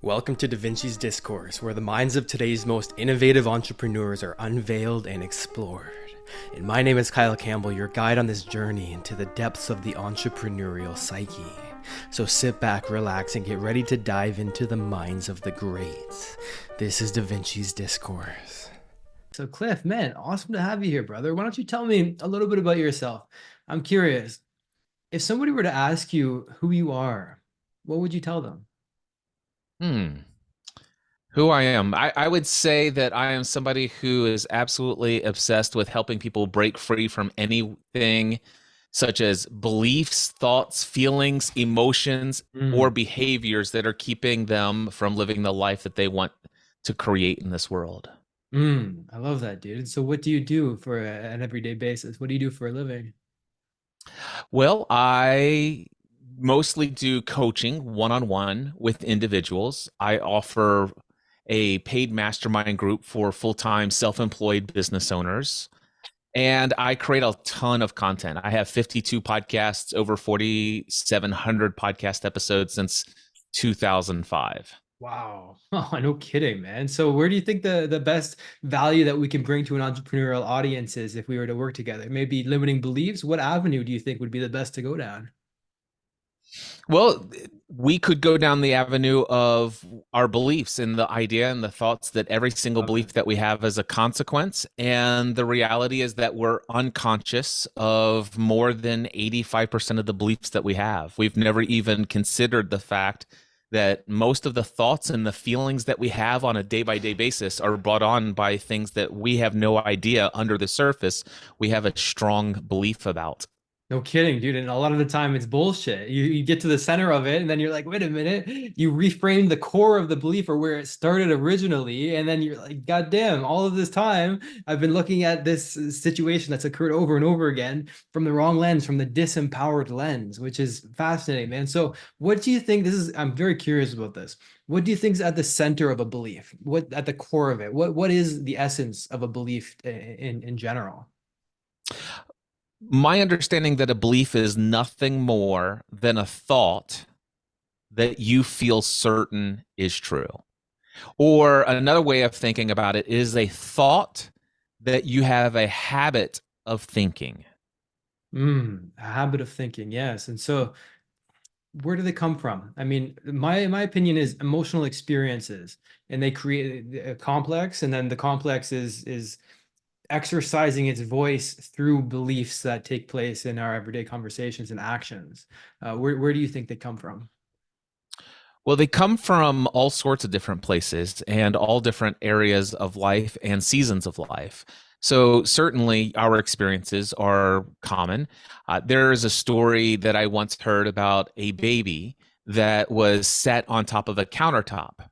Welcome to Da Vinci's Discourse, where the minds of today's most innovative entrepreneurs are unveiled and explored. And my name is Kyle Campbell, your guide on this journey into the depths of the entrepreneurial psyche. So sit back, relax, and get ready to dive into the minds of the greats. This is Da Vinci's Discourse. So Cliff, man, awesome to have you here, brother. Why don't you tell me a little bit about yourself? I'm curious, if somebody were to ask you who you are, what would you tell them? Who I am. I would say that I am somebody who is absolutely obsessed with helping people break free from anything such as beliefs, thoughts, feelings, emotions, or behaviors that are keeping them from living the life that they want to create in this world. I love that, dude. So what do you do for an everyday basis? What do you do for a living? Well, I mostly do coaching one-on-one with individuals. I offer a paid mastermind group for full-time self-employed business owners. And I create a ton of content. I have 52 podcasts, over 4,700 podcast episodes since 2005. Wow. Oh, no kidding, man. So where do you think the best value that we can bring to an entrepreneurial audience is if we were to work together? Maybe limiting beliefs. What avenue do you think would be the best to go down? Well, we could go down the avenue of our beliefs and the idea and the thoughts that every single Love it. belief that we have is a consequence. And the reality is that we're unconscious of more than 85% of the beliefs that we have. We've never even considered the fact that most of the thoughts and the feelings that we have on a day-by-day basis are brought on by things that we have no idea under the surface we have a strong belief about. No kidding, dude. And a lot of the time it's bullshit. You get to the center of it and then you're like, wait a minute, you reframe the core of the belief or where it started originally. And then you're like, God damn, all of this time I've been looking at this situation that's occurred over and over again from the wrong lens, from the disempowered lens, which is fascinating, man. So what do you think I'm very curious about this. What do you think is at the center of a belief? What at the core of it? What is the essence of a belief in general? My understanding that a belief is nothing more than a thought that you feel certain is true. Or another way of thinking about it is a thought that you have a habit of thinking. A habit of thinking, yes. And so where do they come from? I mean, my opinion is emotional experiences, and they create a complex, and then the complex is exercising its voice through beliefs that take place in our everyday conversations and actions. Where do you think they come from? Well, they come from all sorts of different places and all different areas of life and seasons of life. So, certainly, our experiences are common. There is a story that I once heard about a baby that was set on top of a countertop.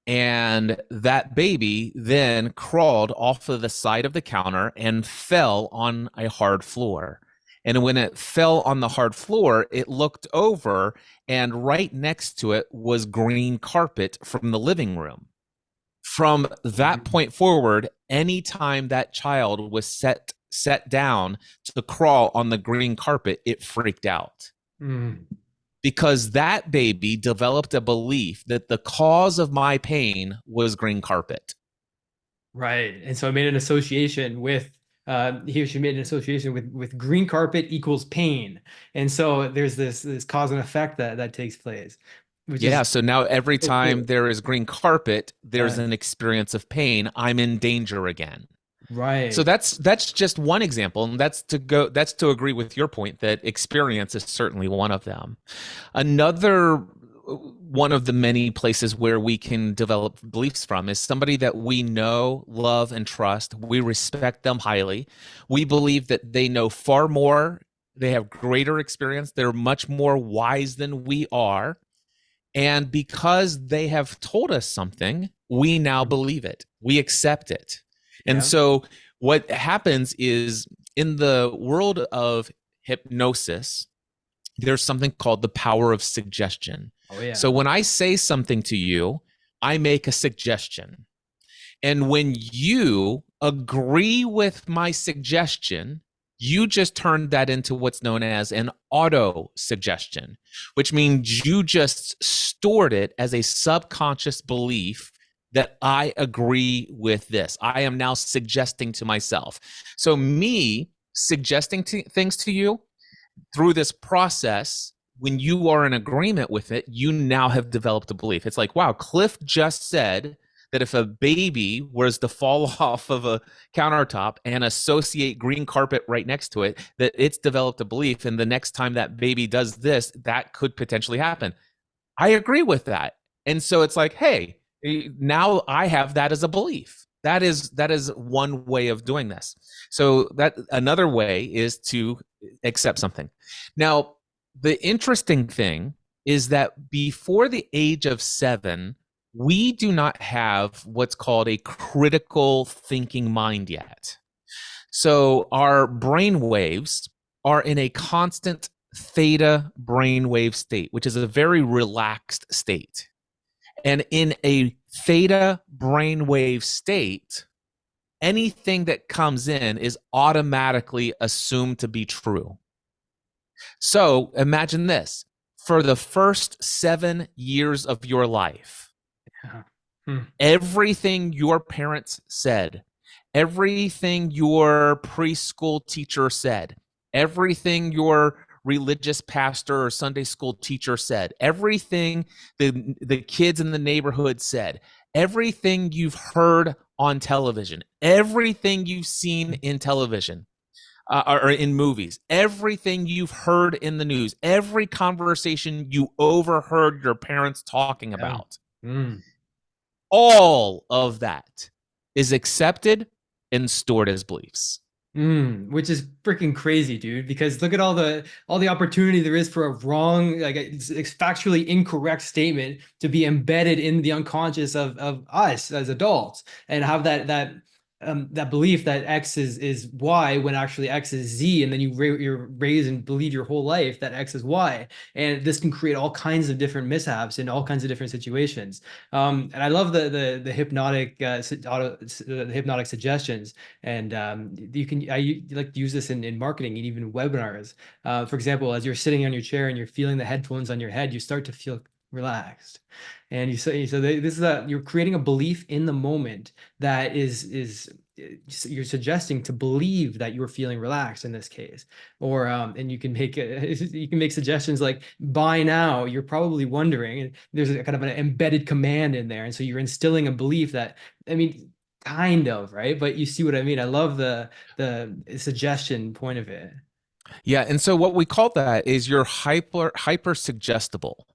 And that baby then crawled off of the side of the counter and fell on a hard floor. And when it fell on the hard floor, it looked over, and right next to it was green carpet from the living room. From that Mhm. point forward, anytime that child was set down to crawl on the green carpet, it freaked out Mm, because that baby developed a belief that the cause of my pain was green carpet. right. And so I made an association with he or she made an association with green carpet equals pain. And so there's this cause and effect that takes place, which Yeah, is so now every so time cool. there is green carpet, there's Yeah, an experience of pain. I'm in danger again. So right. that's just one example, and that's to agree with your point that experience is certainly one of them. Another one of the many places where we can develop beliefs from is somebody that we know, love, and trust. We respect them highly. We believe that they know far more, they have greater experience, they're much more wise than we are. And because they have told us something, we now believe it. We accept it. And Yeah. so what happens is in the world of hypnosis, there's something called the power of suggestion. Oh yeah. So when I say something to you, I make a suggestion. And when you agree with my suggestion, You just turned that into what's known as an auto suggestion, which means you just stored it as a subconscious belief that I agree with this. I am now suggesting to myself. So, me suggesting things to you through this process, when you are in agreement with it, you now have developed a belief. It's like, wow, Cliff just said that if a baby was to fall off of a countertop and associate green carpet right next to it, that it's developed a belief. And the next time that baby does this, that could potentially happen. I agree with that. And so it's like, hey, now I have that as a belief. That is one way of doing this. So that another way is to accept something. Now, the interesting thing is that before the age of 7, we do not have what's called a critical thinking mind yet. So our brain waves are in a constant theta brainwave state, which is a very relaxed state. And in a theta brainwave state, anything that comes in is automatically assumed to be true. So imagine this: for the first 7 years of your life, Yeah. everything your parents said, everything your preschool teacher said, everything your religious pastor or Sunday school teacher said, everything the kids in the neighborhood said, everything you've heard on television, everything you've seen in television, or in movies, everything you've heard in the news, every conversation you overheard your parents talking Yeah. about, Mm. all of that is accepted and stored as beliefs. Which is freaking crazy, dude, because look at all the opportunity there is for a wrong, like it's factually incorrect statement to be embedded in the unconscious of us as adults, and have that belief that X is Y when actually X is Z, and then you're raised and believe your whole life that X is Y, and this can create all kinds of different mishaps in all kinds of different situations. And I love the hypnotic the hypnotic suggestions, and I like to use this in marketing and even webinars. For example, as you're sitting on your chair and you're feeling the headphones on your head, you start to feel relaxed, and this is you're creating a belief in the moment that is you're suggesting to believe that you're feeling relaxed in this case. Or and you can make you can make suggestions like buy now. You're probably wondering, and there's a kind of an embedded command in there, and so you're instilling a belief that, I mean, kind of, right? But you see what I mean? I love the suggestion point of it. Yeah, and so what we call that is you're hyper suggestible.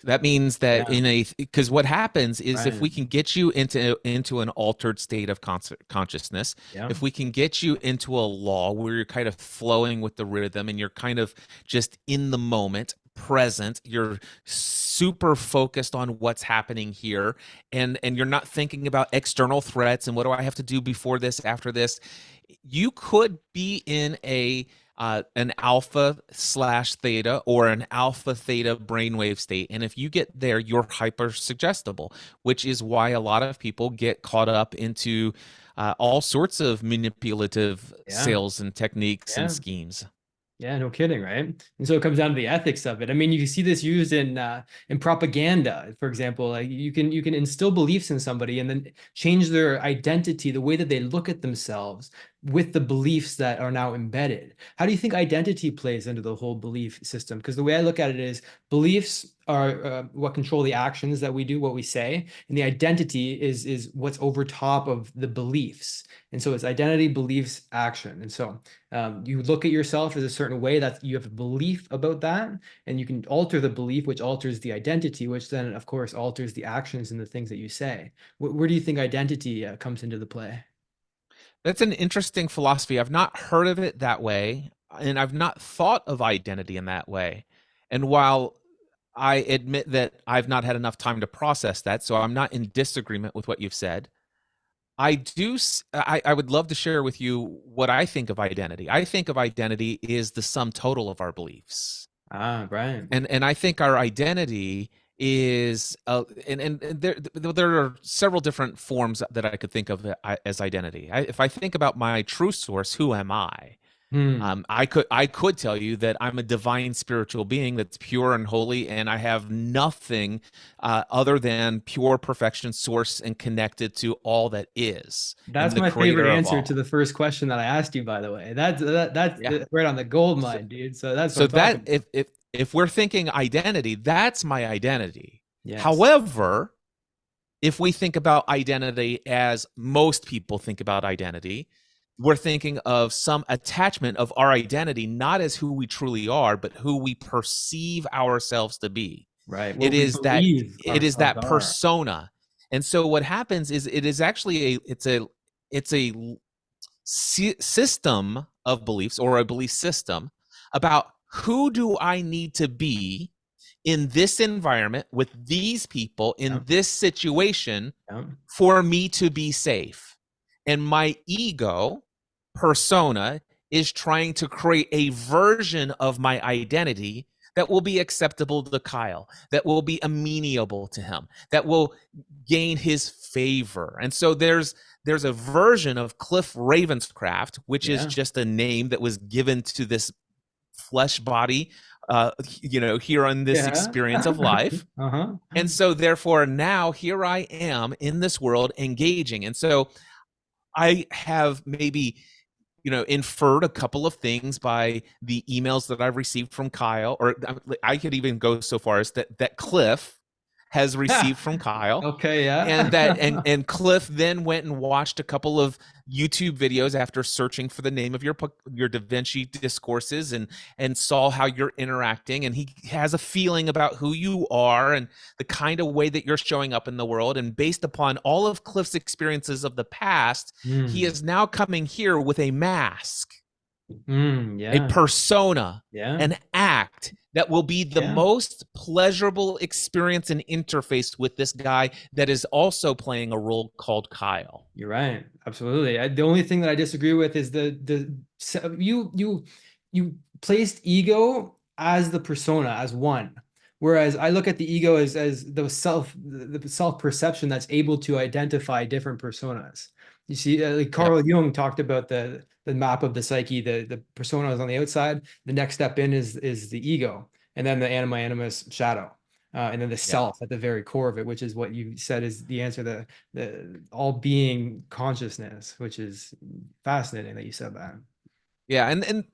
That means that Yeah, in a because what happens is if right. we can get you into an altered state of consciousness, Yeah, if we can get you into a law where you're kind of flowing with the rhythm and you're kind of just in the moment, present, you're super focused on what's happening here, and you're not thinking about external threats and what do I have to do before this, after this. You could be in an alpha slash theta or an alpha theta brainwave state. And if you get there, you're hyper suggestible, which is why a lot of people get caught up into all sorts of manipulative yeah, sales and techniques and yeah. schemes. Yeah, no kidding, right? And so it comes down to the ethics of it. I mean, you see this used in propaganda, for example. Like you can instill beliefs in somebody and then change their identity, the way that they look at themselves with the beliefs that are now embedded. How do you think identity plays into the whole belief system? Because the way I look at it is beliefs are what control the actions that we do, what we say, and the identity is what's over top of the beliefs. And so it's identity, beliefs, action. And so you look at yourself as a certain way, that you have a belief about that, and you can alter the belief, which alters the identity, which then of course alters the actions and the things that you say. Where do you think identity comes into the play? That's an interesting philosophy. I've not heard of it that way, and I've not thought of identity in that way. And while I admit that I've not had enough time to process that, so I'm not in disagreement with what you've said. I would love to share with you what I think of identity. I think of identity is the sum total of our beliefs. Ah, Brian. And I think our identity is and there are several different forms that I could think of as identity. If I think about my true source, who am I? Hmm. I could tell you that I'm a divine spiritual being that's pure and holy, and I have nothing other than pure perfection, source, and connected to all that is, and That's the my favorite creator of answer to all. the first question that I asked you, by the way. That's Yeah. right on the gold So, mine, dude. So that's what so I'm talking that about. if we're thinking identity, that's my identity. Yes. However, if we think about identity as most people think about identity, we're thinking of some attachment of our identity, not as who we truly are, but who we perceive ourselves to be. Right. It What we is that believe it is ourselves that are. persona. And so what happens is it is actually it's a system of beliefs, or a belief system about who do I need to be in this environment with these people in Yep. this situation Yep. for me to be safe. And my ego persona is trying to create a version of my identity that will be acceptable to Kyle, that will be amenable to him, that will gain his favor. And so there's a version of Cliff Ravenscraft, which is Yeah. just a name that was given to this flesh body, here on this Yeah. experience of life. Uh-huh. And so therefore now here I am in this world engaging. And so I have maybe inferred a couple of things by the emails that I've received from Kyle, or I could even go so far as that Cliff has received from Kyle, Okay, and yeah. and Cliff then went and watched a couple of YouTube videos after searching for the name of your Da Vinci discourses, and saw how you're interacting, and he has a feeling about who you are and the kind of way that you're showing up in the world. And based upon all of Cliff's experiences of the past, he Hmm. is now coming here with a mask, a Yeah. persona, Yeah. an act that will be the Yeah. most pleasurable experience and interface with this guy that is also playing a role called Kyle. You're right. Absolutely. The only thing that I disagree with is you placed ego as the persona, as one. Whereas I look at the ego as the self perception that's able to identify different personas. You see, like Yep. Carl Jung talked about the map of the psyche. The persona is on the outside. The next step in is the ego, and then the anima animus shadow, and then the Yep. self at the very core of it, which is what you said is the answer. The all being consciousness, which is fascinating that you said that. Yeah,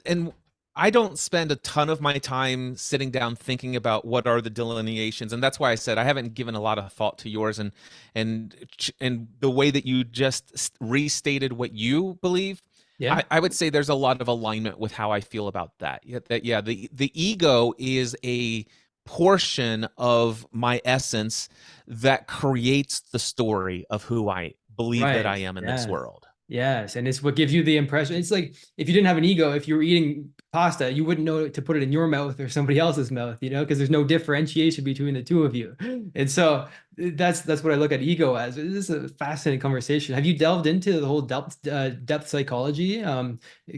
and I don't spend a ton of my time sitting down thinking about what are the delineations, and that's why I said I haven't given a lot of thought to yours, and the way that you just restated what you believe. Yeah. I would say there's a lot of alignment with how I feel about that. Yeah, the ego is a portion of my essence that creates the story of who I believe that Right. I am in this Yes. world. Yes. And it's what gives you the impression. It's like if you didn't have an ego, if you were eating pasta, you wouldn't know to put it in your mouth or somebody else's mouth, because there's no differentiation between the two of you. And so that's what I look at ego as. This is a fascinating conversation. Have you delved into the whole depth psychology?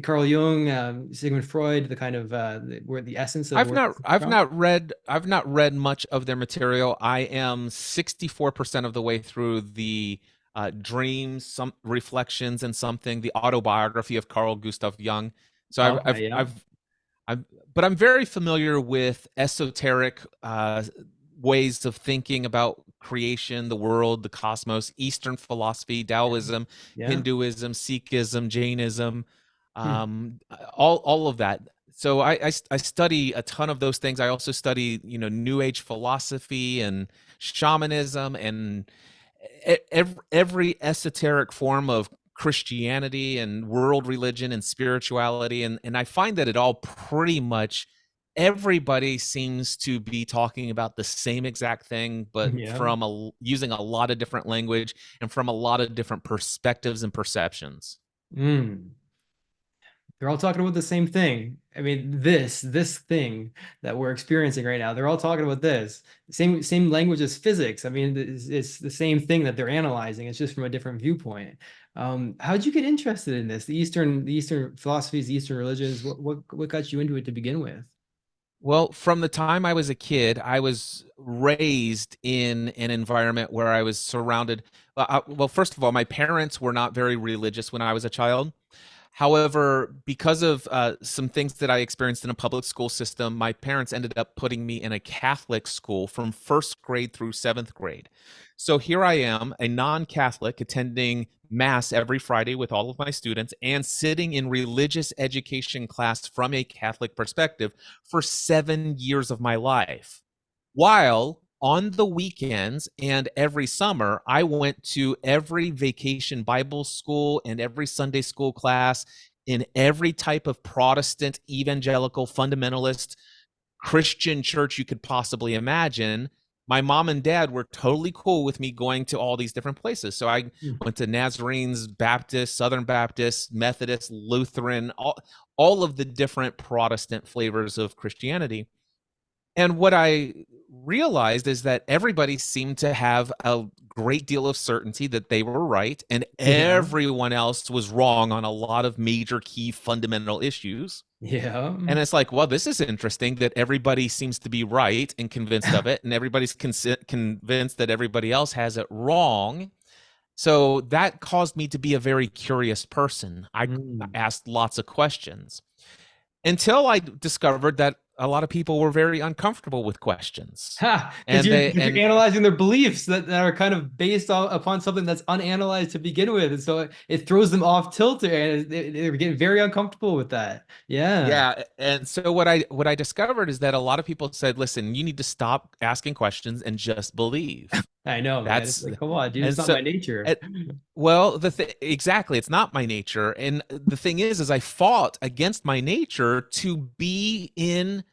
Carl Jung, Sigmund Freud, the kind of where the essence of I've where not this is I've from? not read I've not read much of their material. I am 64% of the way through the Dreams, some reflections and something, the autobiography of Carl Gustav Jung. So Okay, yeah. I've but I'm very familiar with esoteric ways of thinking about creation, the world, the cosmos, Eastern philosophy, Yeah. Taoism, Yeah. Hinduism, Sikhism, Jainism, Hmm. all of that. So I study a ton of those things. I also study New Age philosophy and shamanism and every esoteric form of Christianity and world religion and spirituality, and I find that it all pretty much everybody seems to be talking about the same exact thing, but Yeah. from using a lot of different language and from a lot of different perspectives and perceptions. Mm. They're all talking about the same thing. I mean, this thing that we're experiencing right now, they're all talking about this. Same language as physics. I mean, it's the same thing that they're analyzing. It's just from a different viewpoint. How'd you get interested in this? The Eastern philosophies, the Eastern religions. What got you into it to begin with? Well, from the time I was a kid, I was raised in an environment where I was surrounded. Well, first of all, my parents were not very religious when I was a child. However, because of some things that I experienced in a public school system, my parents ended up putting me in a Catholic school from first grade through seventh grade. So here I am, a non Catholic, attending Mass every Friday with all of my students and sitting in religious education class from a Catholic perspective for 7 years of my life. While on the weekends and every summer, I went to every vacation Bible school and every Sunday school class in every type of Protestant, evangelical, fundamentalist, Christian church you could possibly imagine. My mom and dad were totally cool with me going to all these different places. So I went to Nazarenes, Baptist, Southern Baptist, Methodist, Lutheran, all of the different Protestant flavors of Christianity. And what I realized is that everybody seemed to have a great deal of certainty that they were right, and Yeah. everyone else was wrong on a lot of major key fundamental issues. Yeah. And it's like, well, this is interesting that everybody seems to be right and convinced of it, and everybody's convinced that everybody else has it wrong. So that caused me to be a very curious person. I asked lots of questions until I discovered that a lot of people were very uncomfortable with questions. Ha! And You're analyzing their beliefs that are kind of based upon something that's unanalyzed to begin with, and so it throws them off tilter, and they're getting very uncomfortable with that. Yeah, and so what I discovered is that a lot of people said, "Listen, you need to stop asking questions and just believe." I know, man. It's That's like, come on, dude, and it's not so my nature. it, well, exactly, it's not my nature, and the thing is I fought against my nature to be in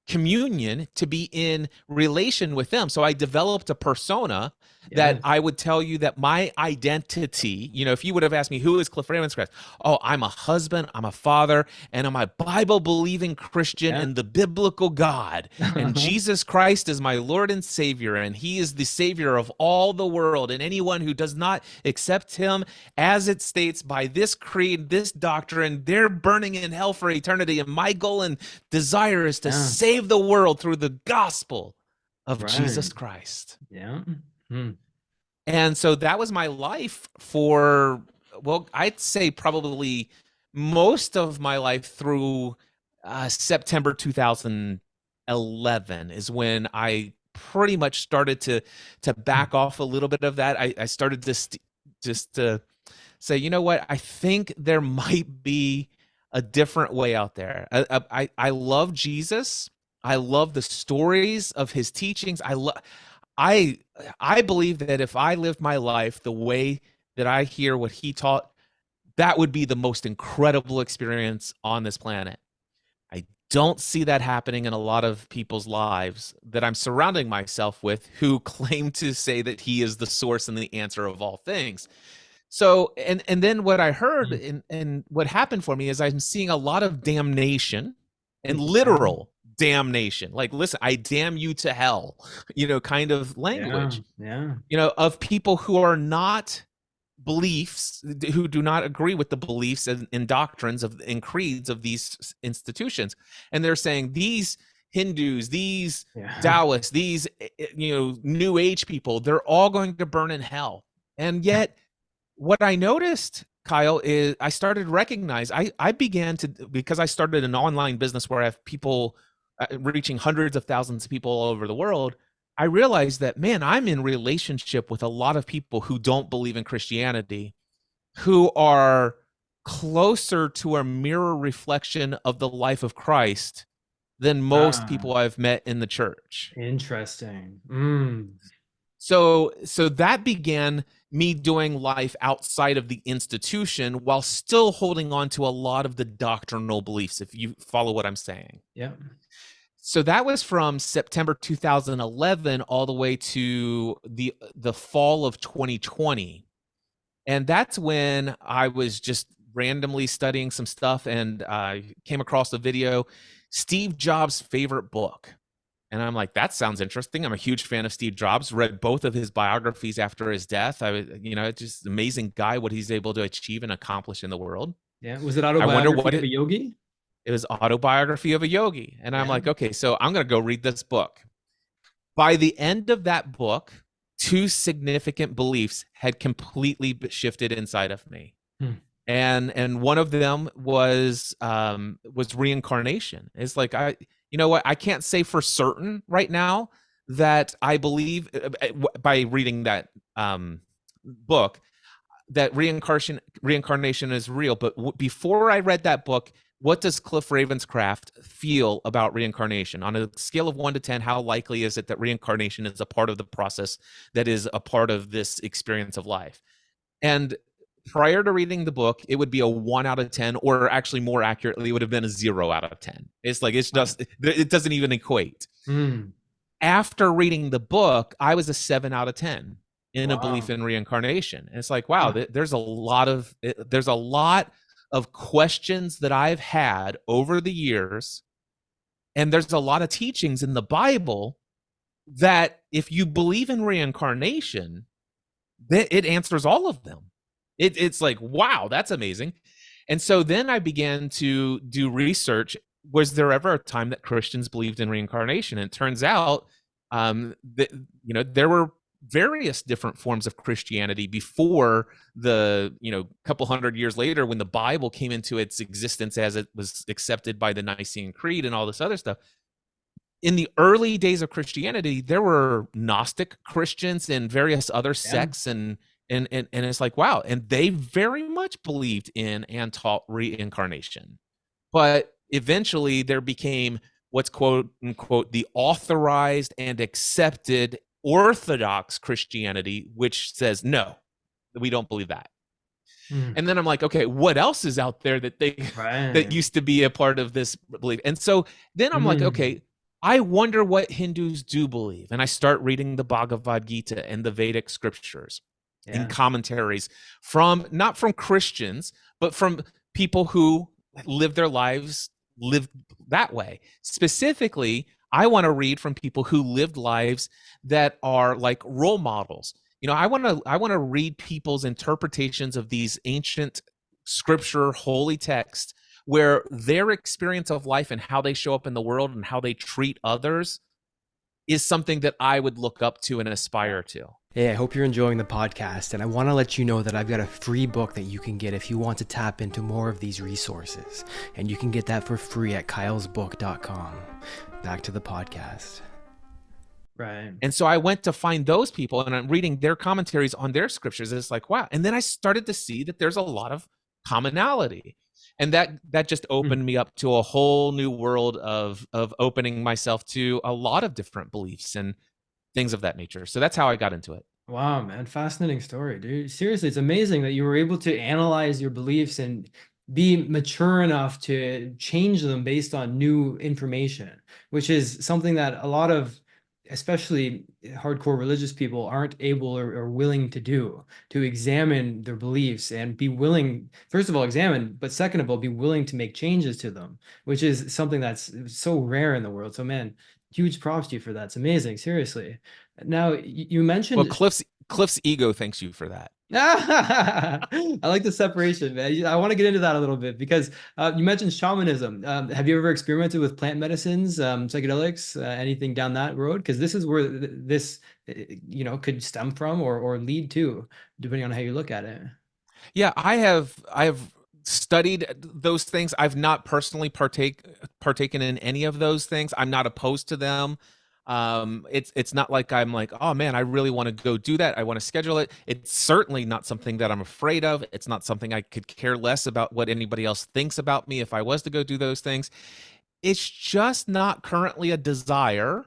communion, to be in relation with them. So I developed a persona that Yeah. I would tell you that my identity, if you would have asked me, who is Cliff Ravenscraft? Oh, I'm a husband, I'm a father, and I'm a Bible believing Christian Yeah. and the biblical God. And Jesus Christ is my Lord and Savior, and he is the Savior of all the world. And anyone who does not accept him, as it states by this creed, this doctrine, they're burning in hell for eternity. And my goal and desire is to save the world through the gospel of Jesus Christ. Yeah. And so that was my life for, well, I'd say probably most of my life through September 2011 is when I pretty much started to back off a little bit of that. I started just to say, you know what, I think there might be a different way out there. I love Jesus. I love the stories of his teachings. I believe that if I lived my life the way that I hear what he taught, that would be the most incredible experience on this planet. I don't see that happening in a lot of people's lives that I'm surrounding myself with who claim to say that he is the source and the answer of all things. So, and then what I heard and what happened for me is I'm seeing a lot of damnation and literal damnation. Like, listen, I damn you to hell, kind of language, of people who are not beliefs, who do not agree with the beliefs and doctrines and creeds of these institutions. And they're saying these Hindus, these Taoists, these, New Age people, they're all going to burn in hell. And yet, what I noticed, Kyle, is I started to recognize, I began to, because I started an online business where I have people reaching hundreds of thousands of people all over the world. I realized that, man, I'm in relationship with a lot of people who don't believe in Christianity, who are closer to a mirror reflection of the life of Christ than most people I've met in the church. Interesting. So that began me doing life outside of the institution while still holding on to a lot of the doctrinal beliefs, if you follow what I'm saying. Yeah. So that was from September 2011 all the way to the fall of 2020. And that's when I was just randomly studying some stuff and I came across a video, Steve Jobs' favorite book. And I'm like, that sounds interesting. I'm a huge fan of Steve Jobs, read both of his biographies after his death. Just amazing guy, what he's able to achieve and accomplish in the world. Yeah. Was it Autobiography of a Yogi? It was Autobiography of a Yogi. And I'm like, okay, so I'm going to go read this book. By the end of that book, two significant beliefs had completely shifted inside of me. and one of them was reincarnation. It's like, you know what, I can't say for certain right now that I believe, by reading that book, that reincarnation is real. But before I read that book, what does Cliff Ravenscraft feel about reincarnation on a scale of 1 to 10? How likely is it that reincarnation is a part of the process, that is a part of this experience of life? And prior to reading the book, it would be a 1 out of 10, or actually more accurately, it would have been a 0 out of 10. It's like, it's just, it doesn't even equate. Mm. After reading the book, I was a 7 out of 10 in a belief Wow. in reincarnation. And it's like, wow, there's a lot of questions that I've had over the years, and there's a lot of teachings in the Bible that if you believe in reincarnation, that it answers all of them. It's like, wow, that's amazing. And so then I began to do research. Was there ever a time that Christians believed in reincarnation? And it turns out that, you know, there were various different forms of Christianity before the, you know, couple hundred years later, when the Bible came into its existence as it was accepted by the Nicene Creed and all this other stuff. In the early days of Christianity, there were Gnostic Christians and various other sects, and it's like, wow, and they very much believed in and taught reincarnation. But eventually there became what's quote unquote the authorized and accepted Orthodox Christianity, which says, no, we don't believe that. And then I'm like, okay, what else is out there that that used to be a part of this belief? And so then I'm like, okay, I wonder what Hindus do believe. And I start reading the Bhagavad Gita and the Vedic scriptures and commentaries from, not from Christians, but from people who live their lives, live that way. Specifically, I want to read from people who lived lives that are like role models. You know, I want to read people's interpretations of these ancient scripture, holy texts, where their experience of life and how they show up in the world and how they treat others is something that I would look up to and aspire to. Hey, I hope you're enjoying the podcast, and I want to let you know that I've got a free book that you can get if you want to tap into more of these resources, and you can get that for free at kylesbook.com. Back to the podcast. Right. And so I went to find those people, and I'm reading their commentaries on their scriptures, and it's like, wow. And then I started to see that there's a lot of commonality. And that just opened me up to a whole new world of opening myself to a lot of different beliefs and things of that nature. So that's how I got into it. Wow, man. Fascinating story, dude. Seriously, it's amazing that you were able to analyze your beliefs and be mature enough to change them based on new information, which is something that a lot of, especially hardcore religious people, aren't able or willing to do, to examine their beliefs and be willing, first of all, examine, but second of all, be willing to make changes to them, which is something that's so rare in the world. So, man, huge props to you for that. It's amazing, seriously. Now, you mentioned... Well, Cliff's ego thanks you for that. I like the separation, man. I want to get into that a little bit because you mentioned shamanism. Have you ever experimented with plant medicines, psychedelics, anything down that road? Because this is where this, you know, could stem from or lead to, depending on how you look at it. Yeah, I have studied those things. I've not personally partaken in any of those things. I'm not opposed to them. It's not like I'm like, oh man, I really want to go do that. I want to schedule it. It's certainly not something that I'm afraid of. It's not something I could care less about what anybody else thinks about me if I was to go do those things. It's just not currently a desire.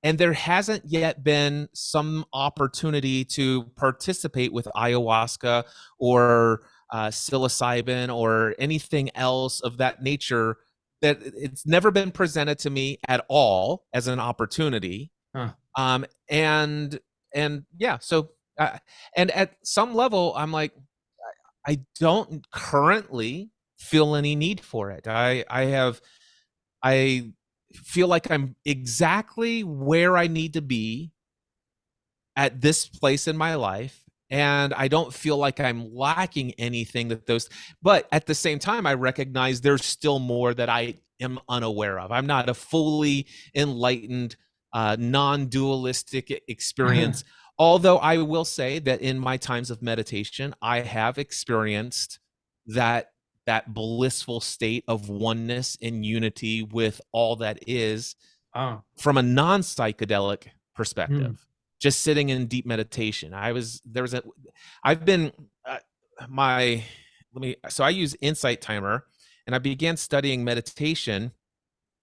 And there hasn't yet been some opportunity to participate with ayahuasca or psilocybin or anything else of that nature. That it's never been presented to me at all as an opportunity. And yeah, so and at some level I'm like, I don't currently feel any need for it. I feel like I'm exactly where I need to be at this place in my life. And I don't feel like I'm lacking anything but at the same time, I recognize there's still more that I am unaware of. I'm not a fully enlightened, non-dualistic experience. Although I will say that in my times of meditation, I have experienced that blissful state of oneness and unity with all that is Wow. from a non-psychedelic Hmm. perspective, just sitting in deep meditation. I've been my let me so I use Insight Timer, and I began studying meditation,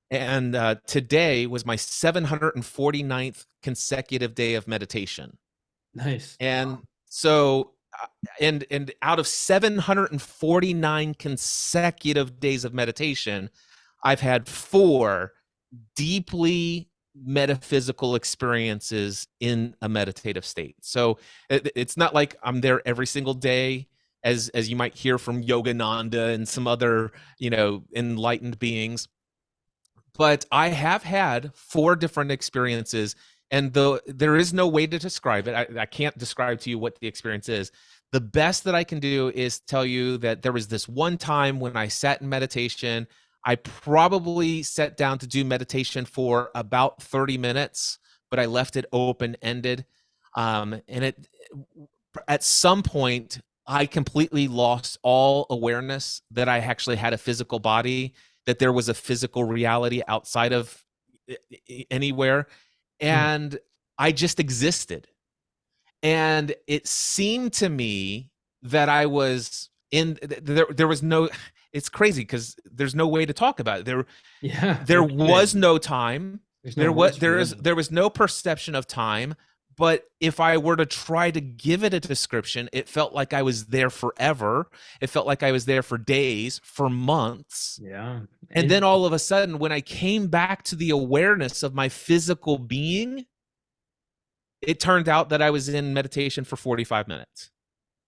and today was my 749th consecutive day of meditation. Nice. And so and out of 749 consecutive days of meditation, I've had 4 deeply metaphysical experiences in a meditative state. So it's not like I'm there every single day, as you might hear from Yogananda and some other, enlightened beings. But I have had 4 different experiences, and there is no way to describe it. I can't describe to you what the experience is. The best that I can do is tell you that there was this one time when I sat in meditation. I probably sat down to do meditation for about 30 minutes, but I left it open ended. And at some point, I completely lost all awareness that I actually had a physical body, that there was a physical reality outside of anywhere. Hmm. And I just existed. And it seemed to me that I was there was no, it's crazy because there's no way to talk about it. Yeah, There no was kidding. no time. There's no words for that. There was no perception of time. But if I were to try to give it a description, it felt like I was there forever. It felt like I was there for days, for months. Yeah. And then all of a sudden, when I came back to the awareness of my physical being, it turned out that I was in meditation for 45 minutes.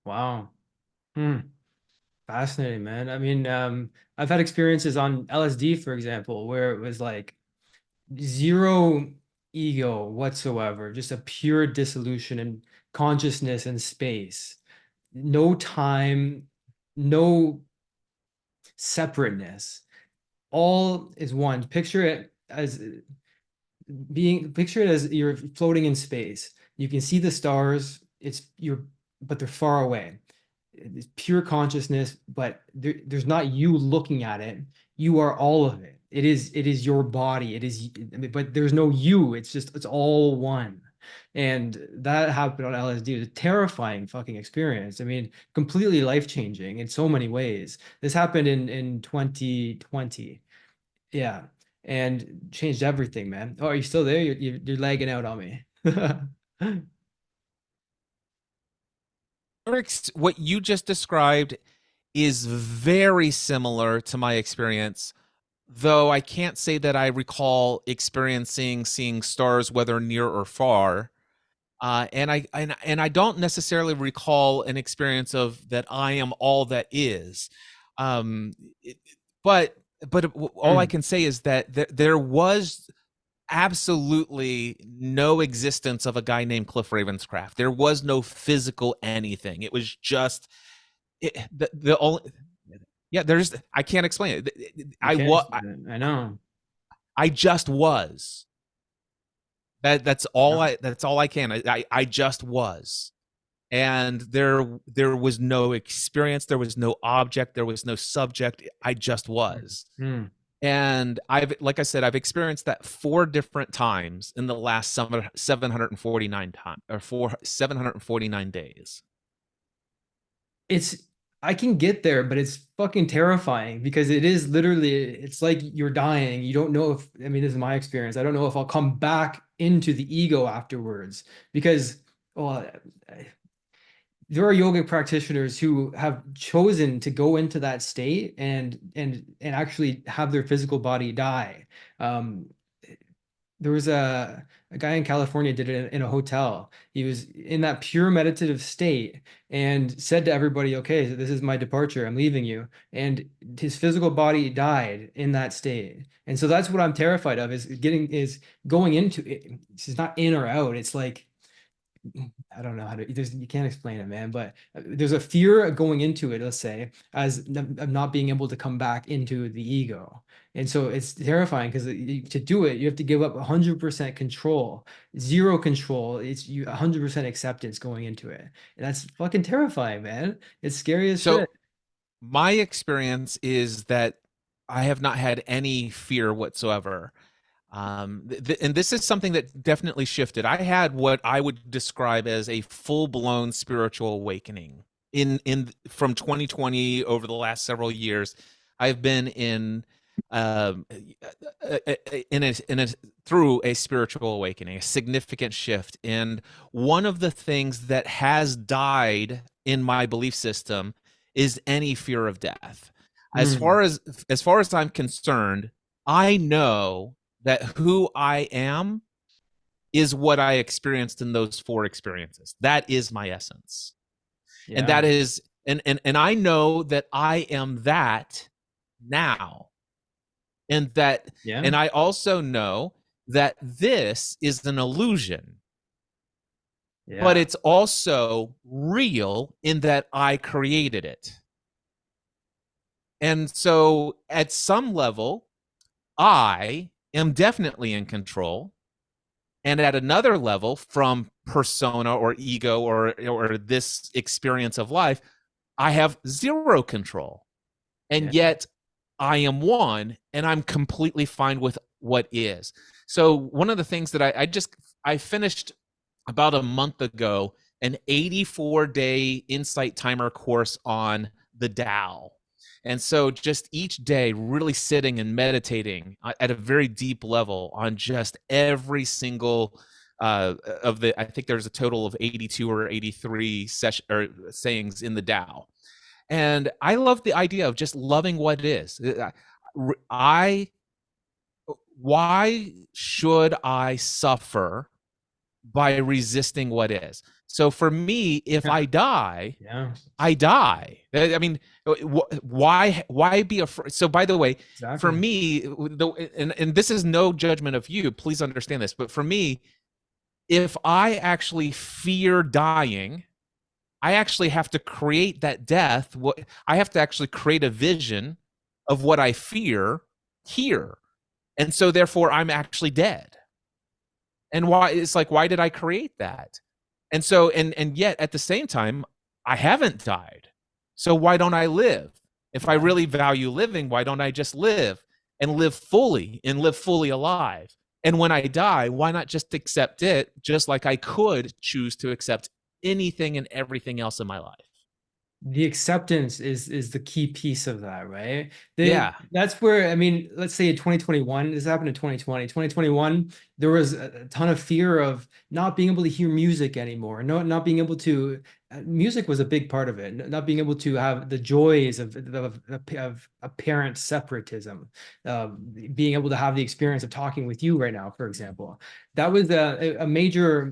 Wow. Hmm. Fascinating, man. I mean, I've had experiences on LSD, for example, where it was like zero ego whatsoever, just a pure dissolution and consciousness and space. No time, no separateness. All is one. Picture it as you're floating in space. You can see the stars, but they're far away. It's pure consciousness, but there's not you looking at it. You are all of it. It is your body. But there's no you. It's all one. And that happened on LSD. It was a terrifying fucking experience. I mean, completely life-changing in so many ways. This happened in 2020. Yeah. And changed everything, man. Oh, are you still there? You're lagging out on me. What you just described is very similar to my experience, though I can't say that I recall seeing stars, whether near or far. And I don't necessarily recall an experience of that I am all that is. Um, it- but all I Hmm. can say is that there was absolutely no existence of a guy named Cliff Ravenscraft. There was no physical anything. It was just the only. Yeah, I can't explain it. You can't explain it. I know. I just was. Yeah. That's all I can. I just was. And there was no experience, there was no object, there was no subject. I just was. Hmm. And like I said, I've experienced that 4 different times in the last 749 times, or 749 days. It's I can get there, but it's fucking terrifying because it's like you're dying. You don't know if, I mean, this is my experience. I don't know if I'll come back into the ego afterwards because, well, there are yoga practitioners who have chosen to go into that state and actually have their physical body die. Um, there was a guy in California did it in a hotel. He was in that pure meditative state and said to everybody, "Okay, so this is my departure. I'm leaving you." And his physical body died in that state. And so that's what I'm terrified of is going into it. It's not in or out. It's like I don't know how to, you can't explain it, man, but there's a fear of going into it, let's say, as of not being able to come back into the ego. And so it's terrifying because to do it, you have to give up 100% control, zero control. It's you 100% acceptance going into it. And that's fucking terrifying, man. It's scary as So shit. my experience is that I have not had any fear whatsoever. And this is something that definitely shifted. I had what I would describe as a full-blown spiritual awakening in from 2020 over the last several years. I've been um, in a through a spiritual awakening, a significant shift. And one of the things that has died in my belief system is any fear of death. As Mm, far as I'm concerned, I know that who I am is what I experienced in those four experiences. That is my essence. And yeah, that is and I know that I am that now. And that yeah, and I also know that this is an illusion, but yeah, it's also real in that I created it. And so at some level, I am definitely in control. And at another level, from persona or ego or this experience of life, I have zero control. And yeah. yet I am one, and I'm completely fine with what is. So one of the things that I finished about a month ago an 84-day insight timer course on the Tao. And so just each day really sitting and meditating at a very deep level on just every single of the, I think there's a total of 82 or 83 session or sayings in the Tao. And I love the idea of just loving what is. I Why should I suffer by resisting what is? So for me, if Yeah. I die, Yeah, I die. I mean, why be afraid? So by the way, for exactly. me, and this is no judgment of you, please understand this, but for me, if I actually fear dying, I actually have to create that death. What I have to actually create a vision of what I fear here. And so therefore I'm actually dead. And why, it's like, why did I create that? And so and yet at the same time, I haven't died. So why don't I live? If I Yeah. really value living, why don't I just live and live fully alive? And when I die, why not just accept it, just like I could choose to accept anything and everything else in my life? The acceptance is the key piece of that, right? Yeah. That's where, I mean, let's say in 2021, this happened in 2020. 2021, there was a ton of fear of not being able to hear music anymore. Not being able to, music was a big part of it. Not being able to have the joys of apparent separatism, being able to have the experience of talking with you right now, for example. That was a major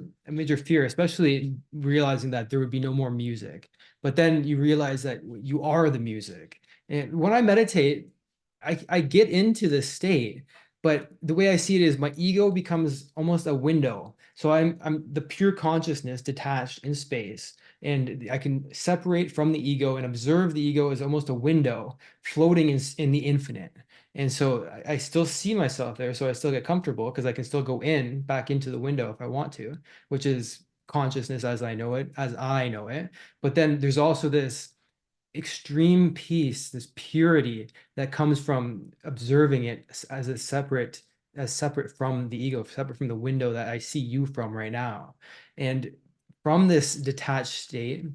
fear, especially realizing that there would be no more music. But then you realize that you are the music. And when I meditate, I get into this state, but the way I see it is my ego becomes almost a window. So I'm the pure consciousness detached in space, and I can separate from the ego and observe the ego as almost a window floating in the infinite. And so I still see myself there, so I still get comfortable because I can still go back into the window if I want to, which is consciousness as I know it. But then there's also this extreme peace, this purity that comes from observing it as separate from the ego, separate from the window that I see you from right now. And from this detached state,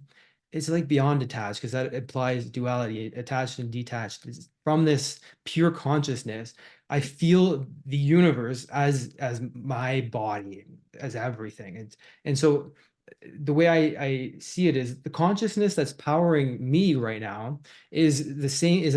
it's like beyond detached because that implies duality, attached and detached. From this pure consciousness, I feel the universe as my body, as everything. And so the way I see it is the consciousness that's powering me right now is in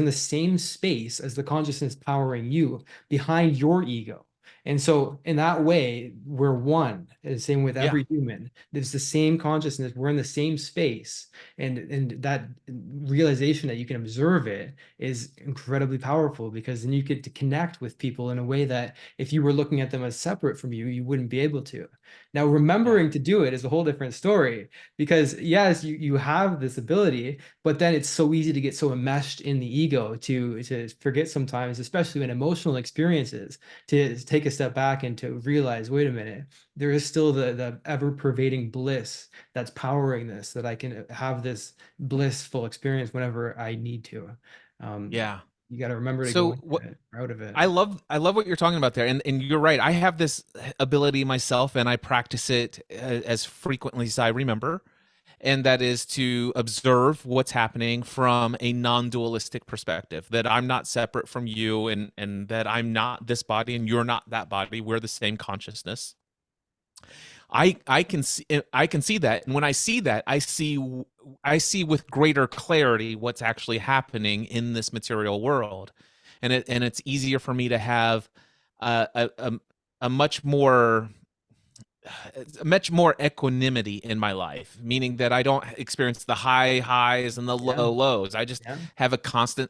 the same space as the consciousness powering you behind your ego. And so in that way, we're one. And the same with Yeah. every human. There's the same consciousness. We're in the same space. And that realization that you can observe it is incredibly powerful because then you get to connect with people in a way that if you were looking at them as separate from you, you wouldn't be able to. Now, Yeah. remembering to do it is a whole different story because yes, you have this ability, but then it's so easy to get so enmeshed in the ego to forget sometimes, especially in emotional experiences, to take a step back and to realize, wait a minute, there is still the ever-pervading bliss that's powering this, that I can have this blissful experience whenever I need to. Yeah. You got to remember to go So into what it, out of it. I love what you're talking about there, and you're right. I have this ability myself, and I practice it as frequently as I remember, and that is to observe what's happening from a non-dualistic perspective. That I'm not separate from you, and that I'm not this body, and you're not that body. We're the same consciousness. I can see that, and when I see that, I see with greater clarity what's actually happening in this material world, and it's easier for me to have a much more equanimity in my life, meaning that I don't experience the high highs and the low lows. I just have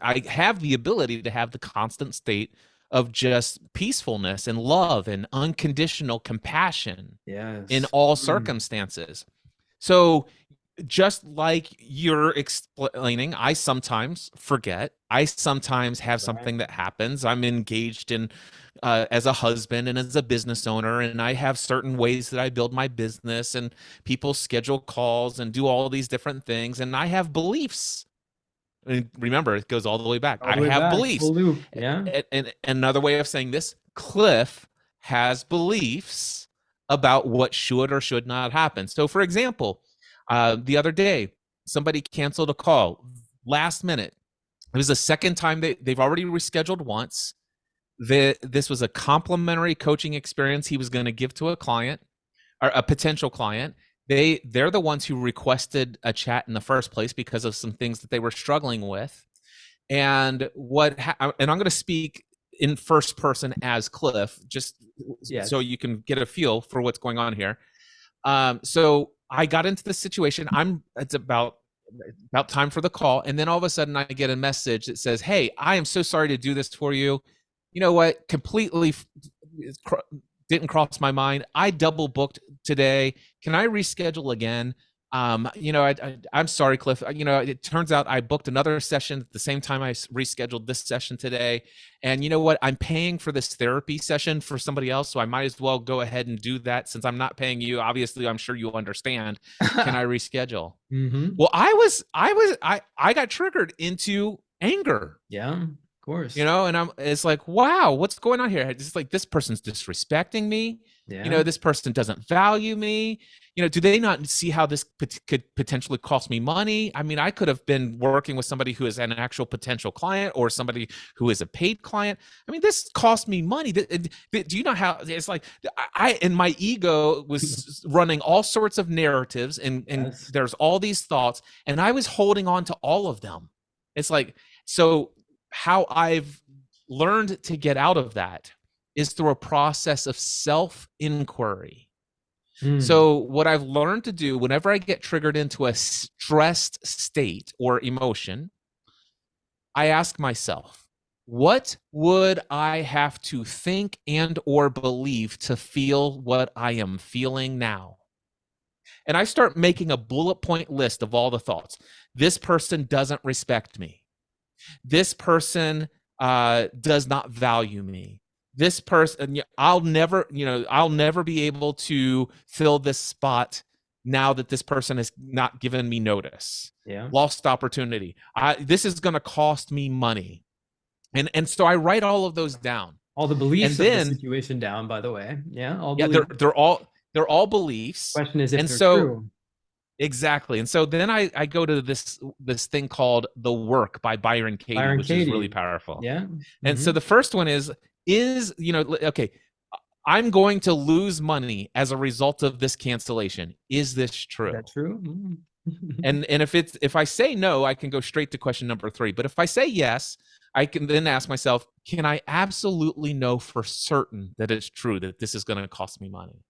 I have the ability to have the constant state of just peacefulness and love and unconditional compassion in all circumstances. So just like you're explaining, I sometimes forget. I sometimes have something that happens. I'm engaged in as a husband and as a business owner, and I have certain ways that I build my business, and people schedule calls and do all these different things, and I have beliefs. And remember, it goes all the way back. I have beliefs. Full loop. Yeah. And another way of saying this, Cliff has beliefs about what should or should not happen. So, for example, the other day, somebody canceled a call last minute. It was the second time they've already rescheduled once. This was a complimentary coaching experience he was going to give to a client or a potential client. They're the ones who requested a chat in the first place because of some things that they were struggling with. And and I'm going to speak in first person as Cliff, just so you can get a feel for what's going on here. So I got into the situation. It's about time for the call, and then all of a sudden I get a message that says, "Hey, I am so sorry to do this for you. You know what? Completely didn't cross my mind. I double booked today. Can I reschedule again? I'm sorry, Cliff. It turns out I booked another session at the same time I rescheduled this session today. And you know what? I'm paying for this therapy session for somebody else, so I might as well go ahead and do that since I'm not paying you. Obviously, I'm sure you understand. Can I reschedule?" Well, I got triggered into anger. Yeah. Course. And it's like, wow, what's going on here? It's like, this person's disrespecting me. This person doesn't value me. Do they not see how this could potentially cost me money? I mean, I could have been working with somebody who is an actual potential client or somebody who is a paid client. I mean, this cost me money. Do you know how it's like? And my ego was running all sorts of narratives, and there's all these thoughts, and I was holding on to all of them. It's like, so how I've learned to get out of that is through a process of self-inquiry. So what I've learned to do whenever I get triggered into a stressed state or emotion, I ask myself, what would I have to think and or believe to feel what I am feeling now? And I start making a bullet point list of all the thoughts. This person doesn't respect me. This person does not value me. This person, I'll never be able to fill this spot now that this person has not given me notice. Lost opportunity. This is going to cost me money. And so I write all of those down. All the beliefs of the situation down, by the way. They're all beliefs. Question is if they're true. Exactly. And so then I go to this thing called The Work by Byron Katie, which is really powerful. And so the first one is okay, I'm going to lose money as a result of this cancellation. Is this true? Is that true? And if I say no, I can go straight to question number 3. But if I say yes, I can then ask myself, can I absolutely know for certain that it's true that this is going to cost me money?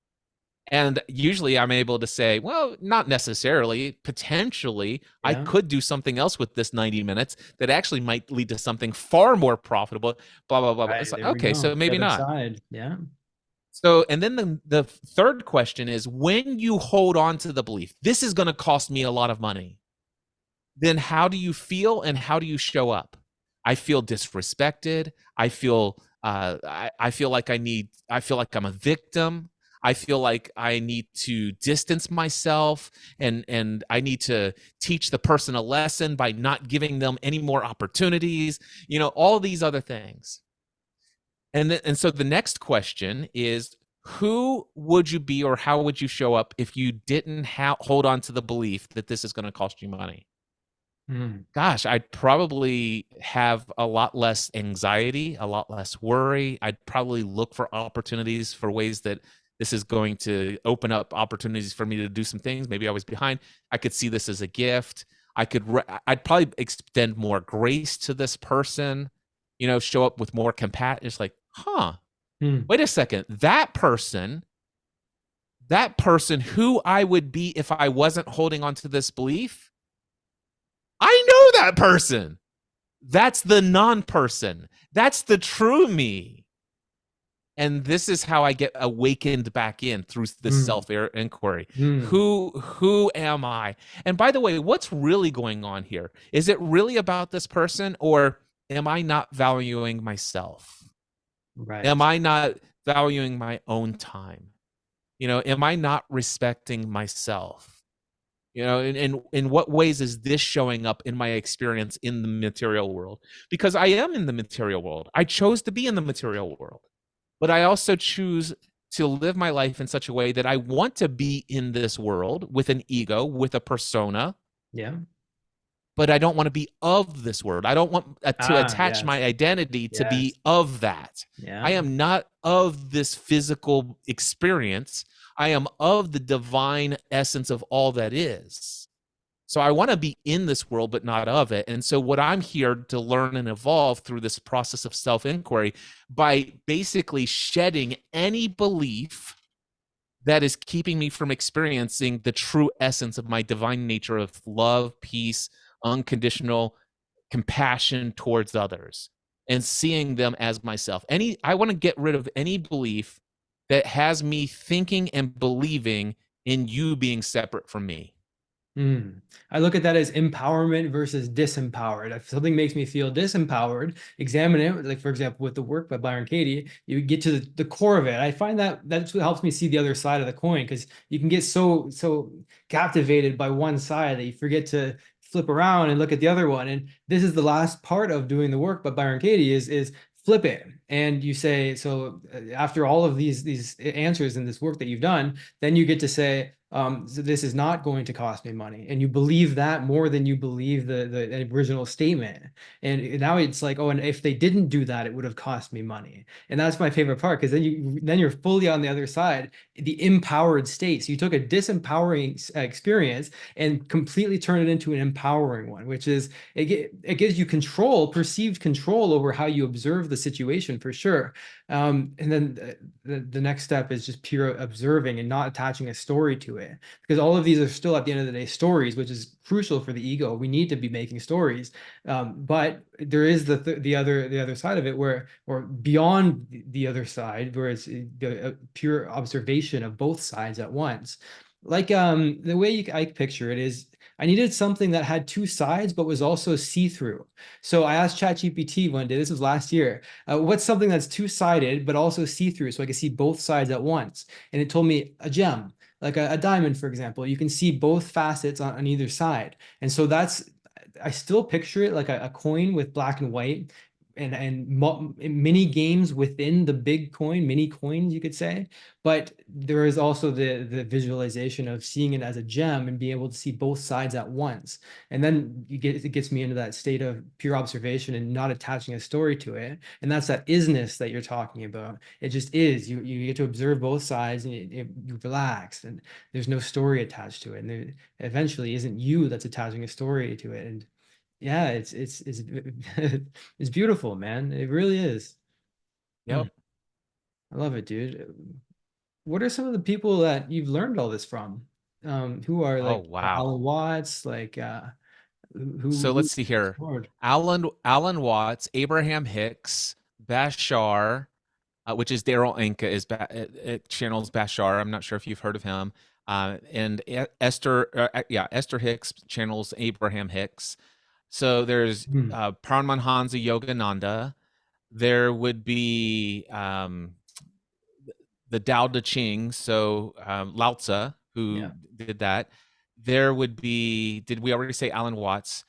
And usually I'm able to say, well, not necessarily, potentially, I could do something else with this 90 minutes that actually might lead to something far more profitable, blah, blah, blah. Right, it's like, okay, so maybe not. Side. Yeah. So, and then the third question is, when you hold on to the belief, this is going to cost me a lot of money, then how do you feel and how do you show up? I feel disrespected. I feel I feel like I feel like I'm a victim. I feel like I need to distance myself, and I need to teach the person a lesson by not giving them any more opportunities, all these other things. And so the next question is, who would you be, or how would you show up if you didn't hold on to the belief that this is going to cost you money? Mm. Gosh, I'd probably have a lot less anxiety, a lot less worry. I'd probably look for opportunities, for ways that this is going to open up opportunities for me to do some things. Maybe I was behind. I could see this as a gift. I'd probably extend more grace to this person, show up with more compassion. It's like, Mm. wait a second. That person who I would be if I wasn't holding on to this belief, I know that person. That's the non-person. That's the true me. And this is how I get awakened back in, through this Mm. self-inquiry. Mm. Who am I? And by the way, what's really going on here? Is it really about this person, or am I not valuing myself? Am Right. I not valuing my own time? Am I not respecting myself? In what ways is this showing up in my experience in the material world? Because I am in the material world. I chose to be in the material world, but I also choose to live my life in such a way that I want to be in this world with an ego, with a persona, Yeah. but I don't want to be of this world. I don't want to attach my Yes. identity to Yes. be of that. I Yeah. am not of this physical experience. I am of the divine essence of all that is. So I want to be in this world, but not of it. And so what I'm here to learn and evolve through this process of self-inquiry, by basically shedding any belief that is keeping me from experiencing the true essence of my divine nature of love, peace, unconditional compassion towards others, and seeing them as myself. I want to get rid of any belief that has me thinking and believing in you being separate from me. Mm. I look at that as empowerment versus disempowered. If something makes me feel disempowered, examine it. Like, for example, with the work by Byron Katie, you get to the core of it. I find that that's what helps me see the other side of the coin, because you can get so captivated by one side that you forget to flip around and look at the other one. And this is the last part of doing the work by Byron Katie is flip it. And you say, so after all of these answers in this work that you've done, then you get to say, so this is not going to cost me money, and you believe that more than you believe the original statement. And now it's like, oh, and if they didn't do that, it would have cost me money. And that's my favorite part, because then you're fully on the other side, the empowered state. So you took a disempowering experience and completely turned it into an empowering one, which is it gives you control, perceived control over how you observe the situation, for sure. And then the next step is just pure observing and not attaching a story to it, because all of these are still, at the end of the day, stories, which is crucial for the ego. We need to be making stories, but there is the other side of it, where, or beyond the other side, where it's the pure observation of both sides at once. Like the way I picture it is, I needed something that had two sides but was also see-through. So I asked ChatGPT one day, this was last year, what's something that's two-sided but also see-through, so I can see both sides at once? And it told me a gem, like a diamond, for example. You can see both facets on either side. And so I still picture it like a coin with black and white, and mini games within the big coin, mini coins, you could say. But there is also the visualization of seeing it as a gem and being able to see both sides at once. And then it gets me into that state of pure observation and not attaching a story to it. And that's that isness that you're talking about. It just is. You get to observe both sides, and you relax, and there's no story attached to it. And there eventually isn't you that's attaching a story to it. And yeah, it's it's beautiful, man. It really is. Yep. Mm, I love it, dude. What are some of the people that you've learned all this from? Who are Oh, like wow. Alan Watts, like So who let's see here. explored? Alan Watts, Abraham Hicks, Bashar, which is Daryl Anka, it channels Bashar. I'm not sure if you've heard of him. And Esther Hicks channels Abraham Hicks. So there's Mm, Paramhansa Yogananda, There would be the Tao Te Ching, so Lao Tzu, who Yeah. did that. There would be, did we already say Alan Watts?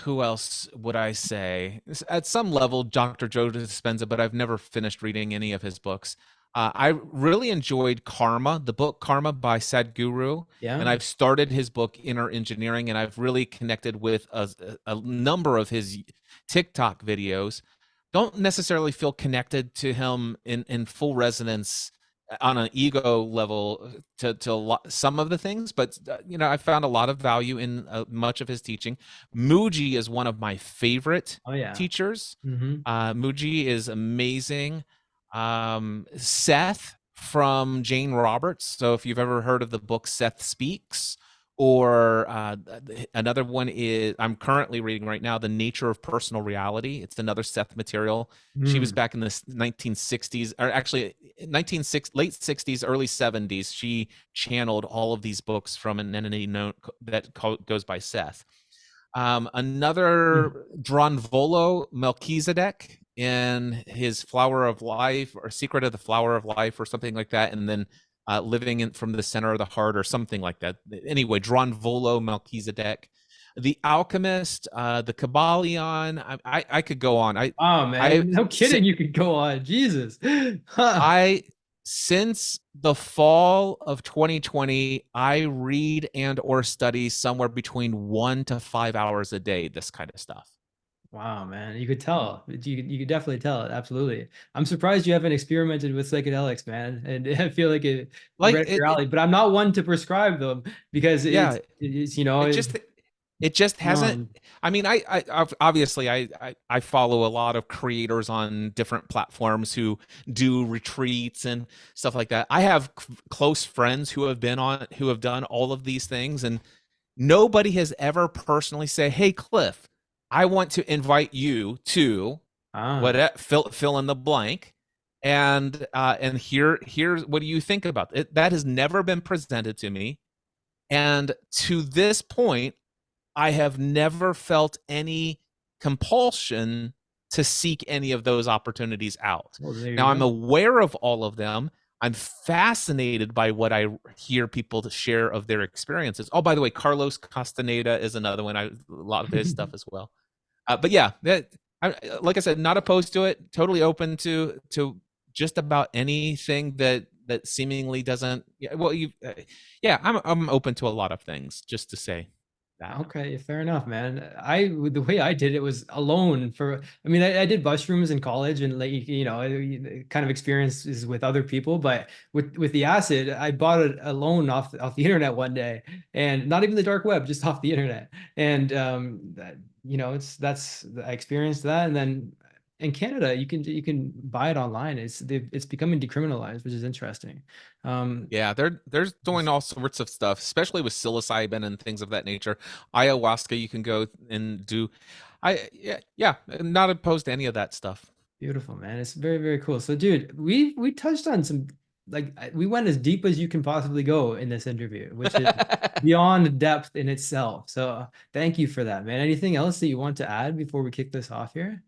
Who else would I say? At some level, Dr. Joe Dispenza, but I've never finished reading any of his books. I really enjoyed Karma, the book Karma by Sadhguru, and Yeah. I've started his book Inner Engineering, and I've really connected with a number of his TikTok videos. Don't necessarily feel connected to him in full resonance on an ego level to some of the things, but I found a lot of value in much of his teaching. Muji is one of my favorite Oh yeah. teachers. Mm-hmm. Muji is amazing. Seth from Jane Roberts. So if you've ever heard of the book Seth Speaks, or another one is I'm currently reading right now, The Nature of Personal Reality. It's another Seth material. She was Mm. back in the 1960s, or actually late 60s, early 70s. She channeled all of these books from an entity known that goes by Seth. Mm. Another Dronvolo Melchizedek in his Flower of Life, or Secret of the Flower of Life, or something like that, and then Living in from the Center of the Heart, or something like that. Anyway, Dronvolo Melchizedek, the Alchemist, the Kabbalion. I could go on. Oh I man, no kidding. You could go on. Jesus. Huh. I since the fall of 2020, I read and or study somewhere between 1 to 5 hours a day, this kind of stuff. Wow, man. You could tell. You could definitely tell it. Absolutely. I'm surprised you haven't experimented with psychedelics, man. And I feel like it Like right up your alley, but I'm not one to prescribe them because yeah, it's it just hasn't. no. I mean, obviously I follow a lot of creators on different platforms who do retreats and stuff like that. I have close friends who have done all of these things, and nobody has ever personally say, "Hey, Cliff, I want to invite you to Ah, what fill in the blank, and here's what do you think about it?" That has never been presented to me, and to this point, I have never felt any compulsion to seek any of those opportunities out. well, there Now, you I'm go. aware of all of them. I'm fascinated by what I hear people to share of their experiences. Oh, by the way, Carlos Castaneda is another one. A lot of his stuff as well. But yeah, like I said, not opposed to it. Totally open to just about anything that seemingly doesn't. Yeah, well, yeah, I'm open to a lot of things. Just to say that. Okay, fair enough, man. The way I did it was alone for, I mean, I did mushrooms in college and like, kind of experiences with other people, but with the acid, I bought it alone off the internet one day, and not even the dark web, just off the internet. And I experienced that. And then in Canada, you can buy it online. It's becoming decriminalized, which is interesting. Um, Yeah, they're doing all sorts of stuff, especially with psilocybin and things of that nature. Ayahuasca, you can go and do. Yeah, not opposed to any of that stuff. Beautiful, man. It's very, very cool. So, dude, we touched on some we went as deep as you can possibly go in this interview, which is beyond depth in itself. So, thank you for that, man. Anything else that you want to add before we kick this off here?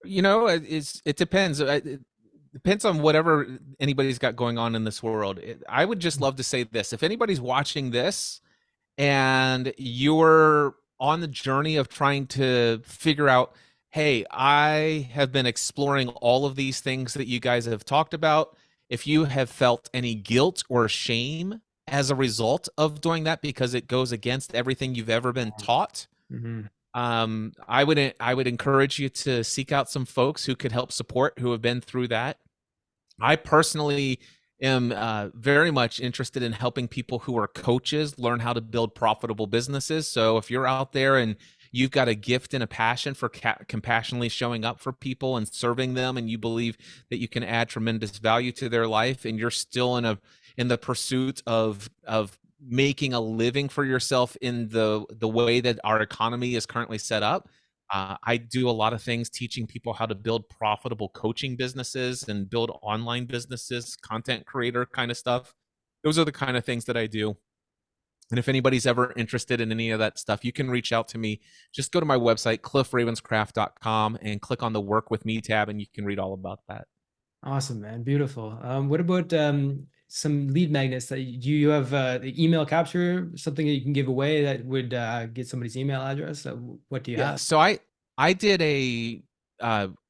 It depends. It depends on whatever anybody's got going on in this world. I would just love to say this: if anybody's watching this and you're on the journey of trying to figure out, hey, I have been exploring all of these things that you guys have talked about. If you have felt any guilt or shame as a result of doing that because it goes against everything you've ever been taught, Mm-hmm. I would encourage you to seek out some folks who could help support, who have been through that. I personally am very much interested in helping people who are coaches learn how to build profitable businesses. So if you're out there and you've got a gift and a passion for compassionately showing up for people and serving them, and you believe that you can add tremendous value to their life, and you're still in the pursuit of making a living for yourself in the way that our economy is currently set up, I do a lot of things teaching people how to build profitable coaching businesses and build online businesses, content creator kind of stuff. Those are the kind of things that I do. And if anybody's ever interested in any of that stuff, you can reach out to me. Just go to my website, cliffravenscraft.com, and click on the Work With Me tab, and you can read all about that. Awesome, man. Beautiful. What about some lead magnets that you have the email capture, something that you can give away that would get somebody's email address? What do you Yeah. have? So I did a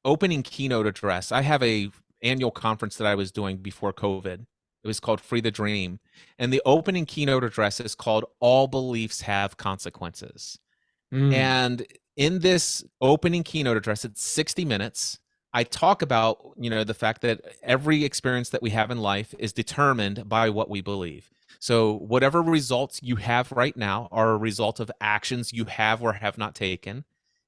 opening keynote address. I have a annual conference that I was doing before COVID. It was called Free the Dream. And the opening keynote address is called All Beliefs Have Consequences. Mm, And in this opening keynote address, it's 60 minutes. I talk about, the fact that every experience that we have in life is determined by what we believe. So whatever results you have right now are a result of actions you have or have not taken.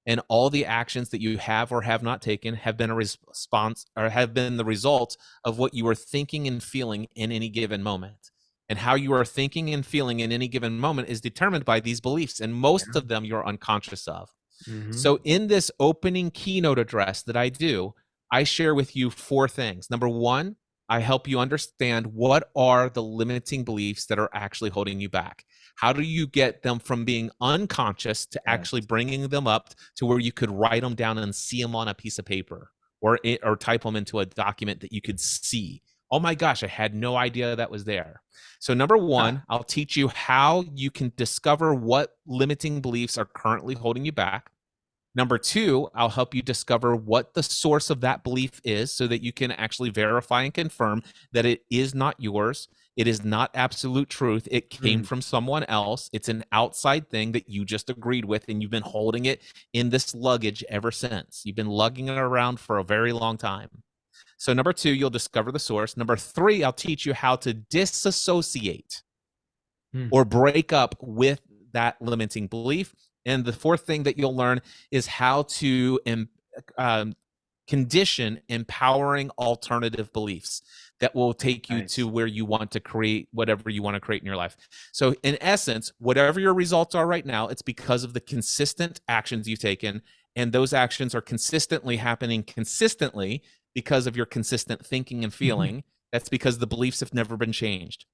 And all the actions that you have or have not taken have been a response or have been the result of what you are thinking and feeling in any given moment. And how you are thinking and feeling in any given moment is determined by these beliefs. And most yeah. of them you're unconscious of. Mm-hmm. So in this opening keynote address that I do, I share with you 4 things. Number 1, I help you understand what are the limiting beliefs that are actually holding you back. How do you get them from being unconscious to Yes. actually bringing them up to where you could write them down and see them on a piece of paper or type them into a document that you could see? Oh my gosh, I had no idea that was there. So number 1, I'll teach you how you can discover what limiting beliefs are currently holding you back. Number 2, I'll help you discover what the source of that belief is so that you can actually verify and confirm that it is not yours. It is not absolute truth. It came Mm. from someone else. It's an outside thing that you just agreed with, and you've been holding it in this luggage ever since. You've been lugging it around for a very long time. So number 2, you'll discover the source. Number 3, I'll teach you how to disassociate Mm. or break up with that limiting belief. And the 4th thing that you'll learn is how to condition empowering alternative beliefs that will take you Nice. to where you want to create whatever you want to create in your life. So in essence, whatever your results are right now, it's because of the consistent actions you've taken. And those actions are consistently happening consistently because of your consistent thinking and feeling. That's because the beliefs have never been changed.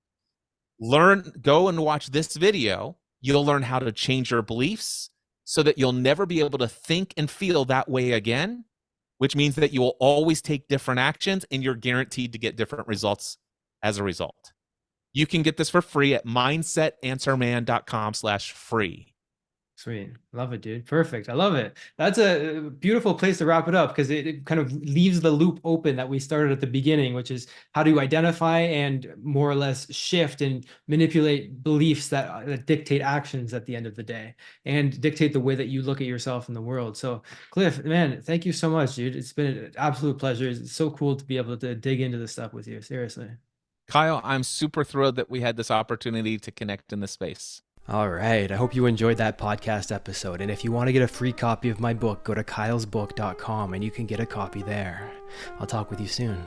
Go and watch this video. You'll learn how to change your beliefs so that you'll never be able to think and feel that way again, which means that you will always take different actions and you're guaranteed to get different results as a result. You can get this for free at mindsetanswerman.com/free. Sweet. Love it, dude. Perfect. I love it. That's a beautiful place to wrap it up because it kind of leaves the loop open that we started at the beginning, which is how do you identify and more or less shift and manipulate beliefs that dictate actions at the end of the day and dictate the way that you look at yourself in the world. So, Cliff, man, thank you so much, dude. It's been an absolute pleasure. It's so cool to be able to dig into this stuff with you. Seriously. Kyle, I'm super thrilled that we had this opportunity to connect in this space. All right. I hope you enjoyed that podcast episode. And if you want to get a free copy of my book, go to kylesbook.com and you can get a copy there. I'll talk with you soon.